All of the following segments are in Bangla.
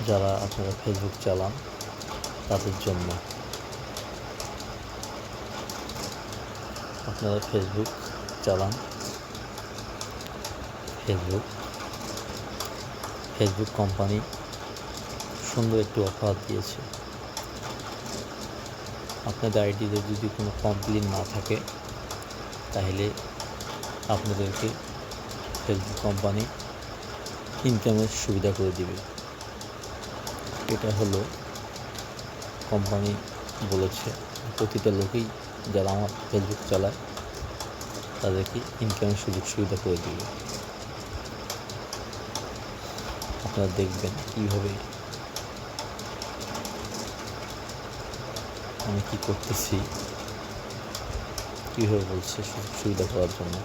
যারা আপনারা ফেসবুক চালান তাদের জন্য। আপনারা ফেসবুক চালান, ফেসবুক কোম্পানি সুন্দর একটি অফার দিয়েছে। আপনাদের আইডিতে যদি কোনো কমপ্লেন না থাকে তাহলে আপনাদেরকে ফেসবুক কোম্পানি ইনকামের সুবিধা করে দিবে। এটা হলো কোম্পানি বলেছে প্রতিটা লোকেই যারা আমার ফেসবুক চালায় তাদেরকে ইনকামের সুযোগ সুবিধা করে দিবে। আপনারা দেখবেন কীভাবে আমি কী করতেছি, কীভাবে বলছে সুযোগ সুবিধা করার জন্য।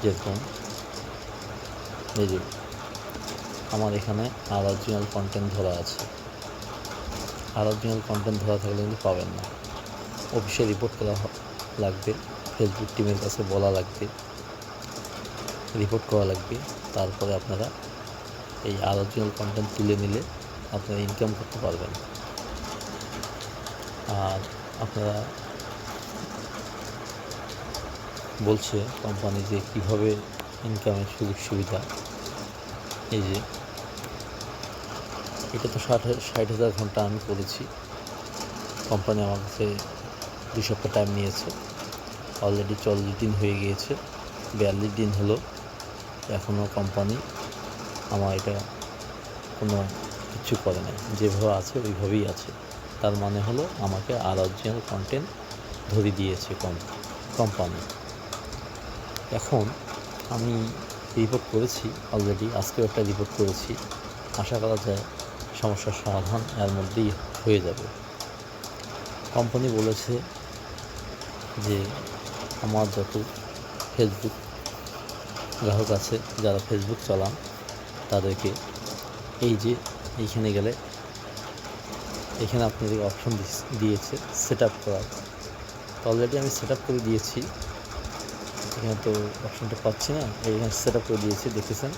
যেরকম এই যে আমার এখানে অরিজিনাল কন্টেন্ট ধরা আছে, অরিজিনাল কন্টেন্ট ধরা থাকলে কিন্তু পাবেন না। অফিসে রিপোর্ট করা লাগবে, ফেসবুক টিমের কাছে বলা লাগবে, রিপোর্ট করা লাগবে। তারপরে আপনারা এই অরিজিনাল কন্টেন্ট তুলে নিলে আপনারা ইনকাম করতে পারবেন। আর আপনারা বলছে কোম্পানি যে কীভাবে ইনকামের সুযোগ সুবিধা। এই যে এটা তো 60,000 ঘন্টা আমি করেছি। কোম্পানি আমার কাছে 2 সপ্তাহ টাইম নিয়েছে। অলরেডি 40 দিন হয়ে গিয়েছে, 42 দিন হলো, এখনও কোম্পানি আমার এটা কোনো কিছু করে নাই। যেভাবে আছে ওইভাবেই আছে। তার মানে হলো আমাকে অরিজিনাল কন্টেন্ট ধরে দিয়েছে কোম্পানি। এখন আমি রিপোর্ট করেছি অলরেডি, আজকেও একটা রিপোর্ট করেছি। আশা করা যায় সমস্যার সমাধান এর মধ্যেই হয়ে যাবে। কোম্পানি বলেছে যে আমার যত ফেসবুক গ্রাহক আছে যারা ফেসবুক চালান তাদেরকে এই যে এইখানে গেলে এখানে আপনাদের অপশন দিয়েছে সেট আপ করার। অলরেডি আমি সেট আপ করে দিয়েছি, এখানে তো অপশনটা পাচ্ছি না। এখানে সেট আপ করে দিয়েছি, দেখেছেন।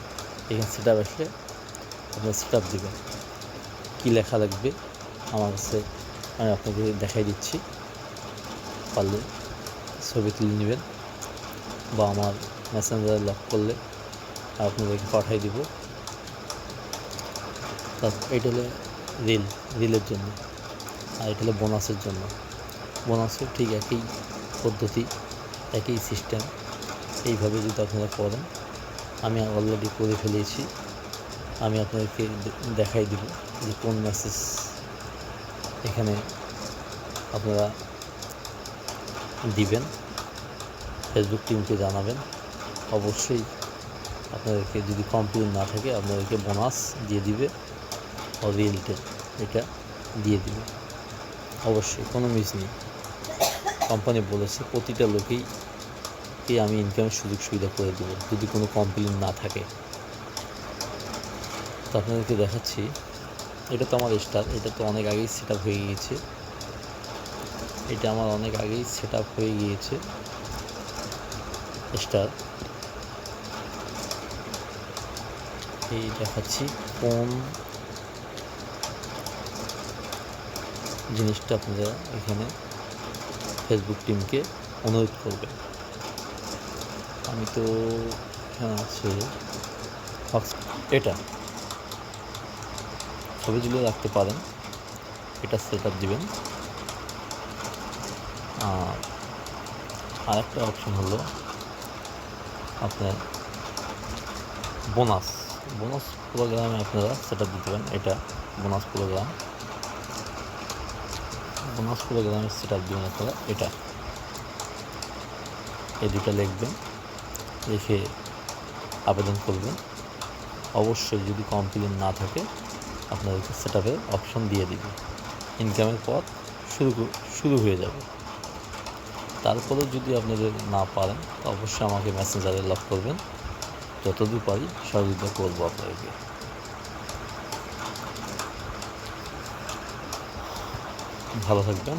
এখানে সেট আপ আসলে আপনার সেট আপ দেবেন, কী লেখা লাগবে আমার কাছে আমি আপনাকে দেখাই দিচ্ছি। পারলে ছবি তুলে নেবেন বা আমার মেসেঞ্জারে লক করলে আপনাদেরকে পাঠিয়ে দিব। এটা হলো রিলের জন্য, আর এটা হলো বোনাসের জন্য। বোনাসের ঠিক একই পদ্ধতি, একই সিস্টেম। এইভাবে যদি আপনারা করেন, আমি অলরেডি করে ফেলেছি। আমি আপনাদেরকে দেখাই দিব যে কোন মেসেজ এখানে আপনারা দিবেন, ফেসবুক টিমকে জানাবেন। অবশ্যই আপনাদেরকে যদি কমপ্লেন না থাকে আপনাদেরকে বোনাস দিয়ে দিবে, রিয়েলটা এটা দিয়ে দিবে। অবশ্যই কোনো মিস নেই। কোম্পানি বলেছে প্রতিটা লোকেই আমি ইনকামের সুযোগ সুবিধা করে দেবো যদি কোনো কমপ্লেন না থাকে। তো আপনাদেরকে দেখাচ্ছি, এটা তো আমার স্টার, এটা তো অনেক আগেই সেট আপ হয়ে গিয়েছে। এটা আমার অনেক আগেই সেট আপ হয়ে গিয়েছে স্টার। এই দেখাচ্ছি কোন জিনিসটা আপনারা এখানে ফেসবুক টিমকে অনুরোধ করবেন। আমি তো এখানে আছে এটা ছবি তুলে রাখতে পারেন, এটা সেট আপ দেবেন। আর একটা অপশন হলো আপনার বোনাস প্রোগ্রামে আপনারা সেট আপ দিতে পারেন। এটা বোনাস প্রোগ্রামে সেট আপ দিবেন আপনারা। এটা এই দুটো লিখবেন, লিখে আবেদন করবেন। অবশ্যই যদি কমপ্লেন না থাকে আপনাদেরকে সেট আপের অপশন দিয়ে দিবে, ইনকামের পথ শুরু হয়ে যাবে। তারপরেও যদি আপনাদের না পারেন তো অবশ্যই আমাকে মেসেঞ্জারে লক করবেন, যতদূর পারি সহযোগিতা করবো আপনাদেরকে। ভালো থাকবেন।